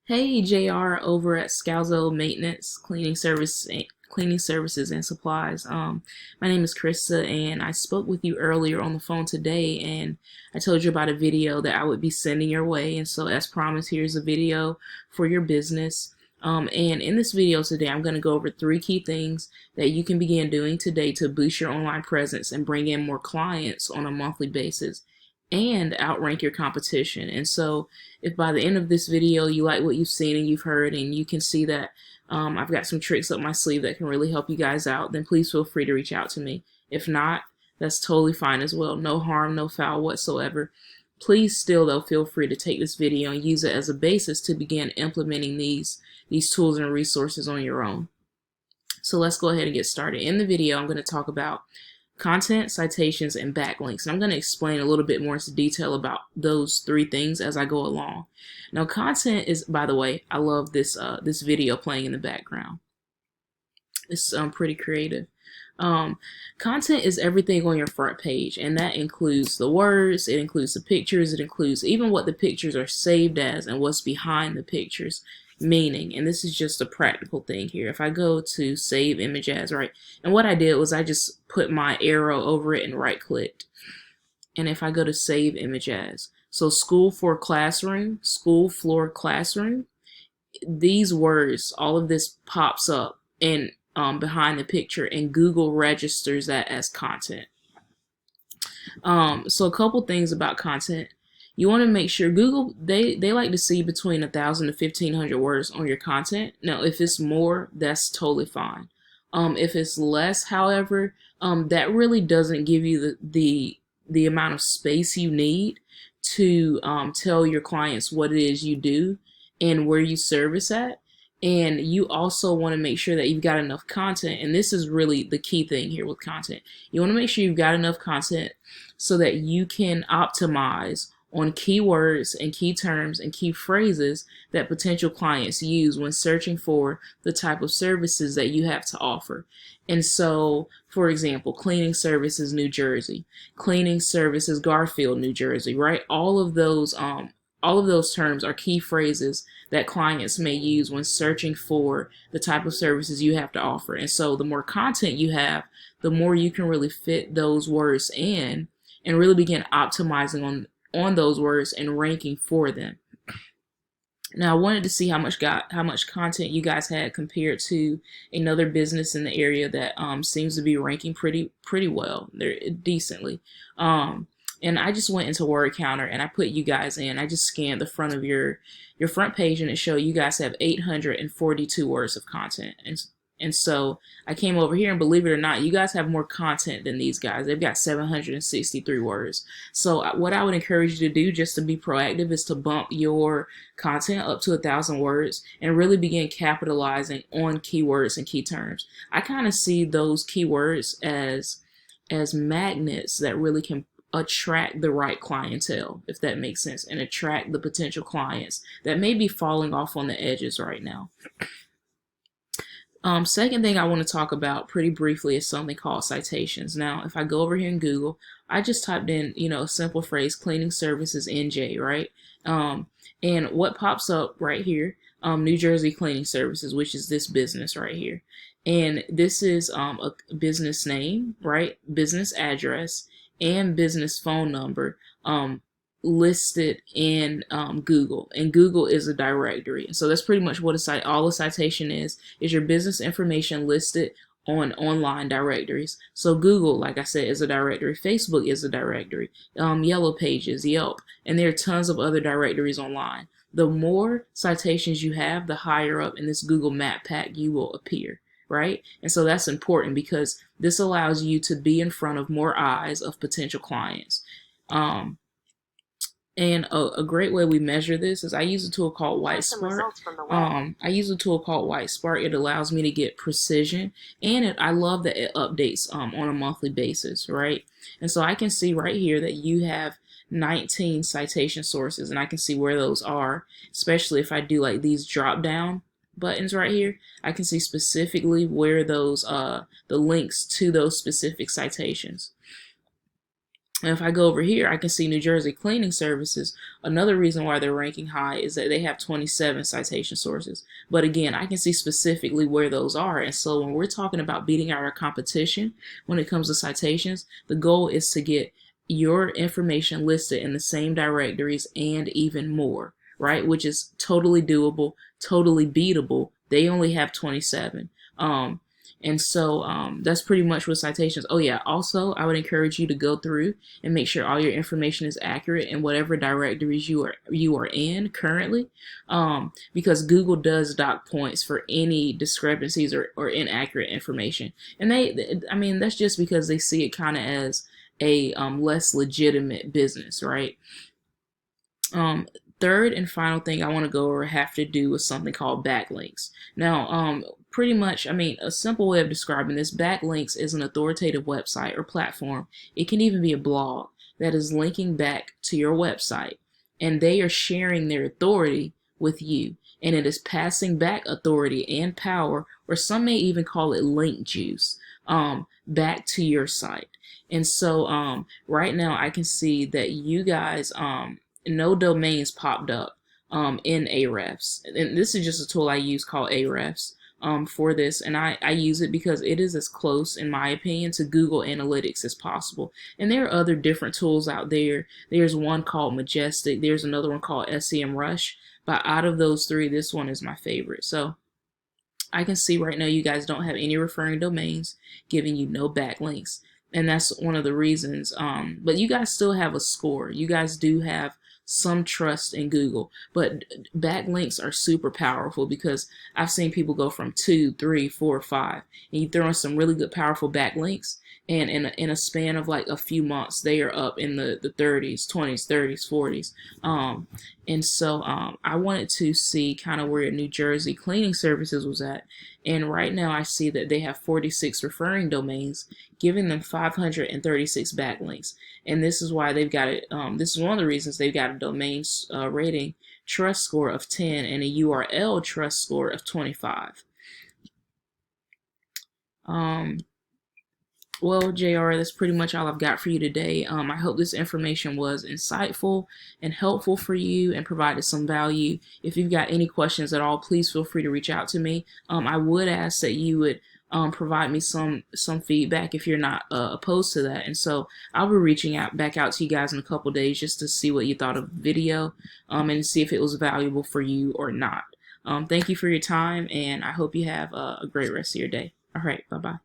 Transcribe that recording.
Hey, JR over at Scalzo Maintenance Cleaning Services and Supplies. My name is Christa, and I spoke with you earlier on the phone today, and I told you about a video that I would be sending your way. And so, as promised, here's a video for your business. And in this video today, I'm going to go over 3 key things that you can begin doing today to boost your online presence and bring in more clients on a monthly basis and outrank your competition. And so if by the end of this video you like what you've seen and you've heard, and you can see that I've got some tricks up my sleeve that can really help you guys out, then please feel free to reach out to me. If not, that's totally fine as well. No harm, no foul whatsoever. Please still, though, feel free to take this video and use it as a basis to begin implementing these tools and resources on your own. So let's go ahead and get started. In the video, I'm going to talk about content, citations, and backlinks. And I'm going to explain a little bit more into detail about those 3 things as I go along. Now, content is, by the way, I love this this video playing in the background. It's pretty creative. Content is everything on your front page, and that includes the words, it includes the pictures, it includes even what the pictures are saved as and what's behind the pictures. Meaning, and this is just a practical thing here. If I go to save image as, right, and what I did was I just put my arrow over it and right clicked. And if I go to save image as, so school floor classroom, these words, all of this pops up and behind the picture, and Google registers that as content. So a couple things about content. You want to make sure Google, they like to see between 1,000 to 1,500 words on your content. Now, if it's more, that's totally fine. If it's less, however, that really doesn't give you the amount of space you need to tell your clients what it is you do and where you service at. And you also want to make sure that you've got enough content, and this is really the key thing here with content. You want to make sure you've got enough content so that you can optimize on keywords and key terms and key phrases that potential clients use when searching for the type of services that you have to offer. And so, for example, cleaning services New Jersey, cleaning services Garfield, New Jersey, right? All of those terms are key phrases that clients may use when searching for the type of services you have to offer. And so the more content you have, the more you can really fit those words in and really begin optimizing on those words and ranking for them. Now, I wanted to see how much content you guys had compared to another business in the area that seems to be ranking pretty well. They're decently. And I just went into Word Counter and I put you guys in. I just scanned the front of your front page, and it showed you guys have 842 words of content. And so I came over here, and believe it or not, you guys have more content than these guys. They've got 763 words. So what I would encourage you to do, just to be proactive, is to bump your content up to 1,000 words and really begin capitalizing on keywords and key terms. I kind of see those keywords as magnets that really can attract the right clientele, if that makes sense, and attract the potential clients that may be falling off on the edges right now. Second thing I want to talk about pretty briefly is something called citations. Now, if I go over here in Google, I just typed in, a simple phrase, cleaning services NJ, right? And what pops up right here, New Jersey Cleaning Services, which is this business right here. And this is a business name, right? Business address and business phone number listed in Google, and Google is a directory. So that's pretty much what all a citation is your business information listed on online directories. So Google, like I said, is a directory. Facebook is a directory. Yellow Pages, Yelp, and there are tons of other directories online. The more citations you have, the higher up in this Google map pack you will appear, right? And so that's important because this allows you to be in front of more eyes of potential clients. And a great way we measure this is I use a tool called WhiteSpark. It allows me to get precision, and I love that it updates on a monthly basis, right? And so I can see right here that you have 19 citation sources, and I can see where those are, especially if I do like these drop down buttons right here. I can see specifically where those the links to those specific citations. And if I go over here, I can see New Jersey Cleaning Services. Another reason why they're ranking high is that they have 27 citation sources. But again, I can see specifically where those are. And so when we're talking about beating our competition when it comes to citations, the goal is to get your information listed in the same directories and even more, right? Which is totally doable, totally beatable. They only have 27. And so that's pretty much with citations. Oh yeah, also I would encourage you to go through and make sure all your information is accurate in whatever directories you are in currently, because Google does dock points for any discrepancies or inaccurate information. And I mean, that's just because they see it kind of as a less legitimate business, right? Third and final thing I want to go over have to do with something called backlinks. Now, pretty much, I mean, a simple way of describing this, backlinks is an authoritative website or platform. It can even be a blog that is linking back to your website, and they are sharing their authority with you, and it is passing back authority and power, or some may even call it link juice, back to your site. And so right now I can see that you guys no domains popped up in Ahrefs. And this is just a tool I use called Ahrefs for this. And I use it because it is as close, in my opinion, to Google Analytics as possible. And there are other different tools out there. There's one called Majestic. There's another one called SEMrush. But out of those three, this one is my favorite. So I can see right now you guys don't have any referring domains, giving you no backlinks. And that's one of the reasons. But you guys still have a score. You guys do have some trust in Google, but backlinks are super powerful because I've seen people go from 2, 3, 4, 5, and you throw in some really good powerful backlinks, and in a span of like a few months, they are up in the 30s, 20s, 30s, 40s. And so I wanted to see kind of where New Jersey Cleaning Services was at, and right now I see that they have 46 referring domains, giving them 536 backlinks. And this is why they've got it. This is one of the reasons they've got a domain rating trust score of 10 and a URL trust score of 25. Well, JR, that's pretty much all I've got for you today. I hope this information was insightful and helpful for you and provided some value. If you've got any questions at all, please feel free to reach out to me. I would ask that you would provide me some feedback if you're not opposed to that. And so I'll be reaching back out to you guys in a couple days just to see what you thought of the video and see if it was valuable for you or not. Thank you for your time, and I hope you have a great rest of your day. All right, bye-bye.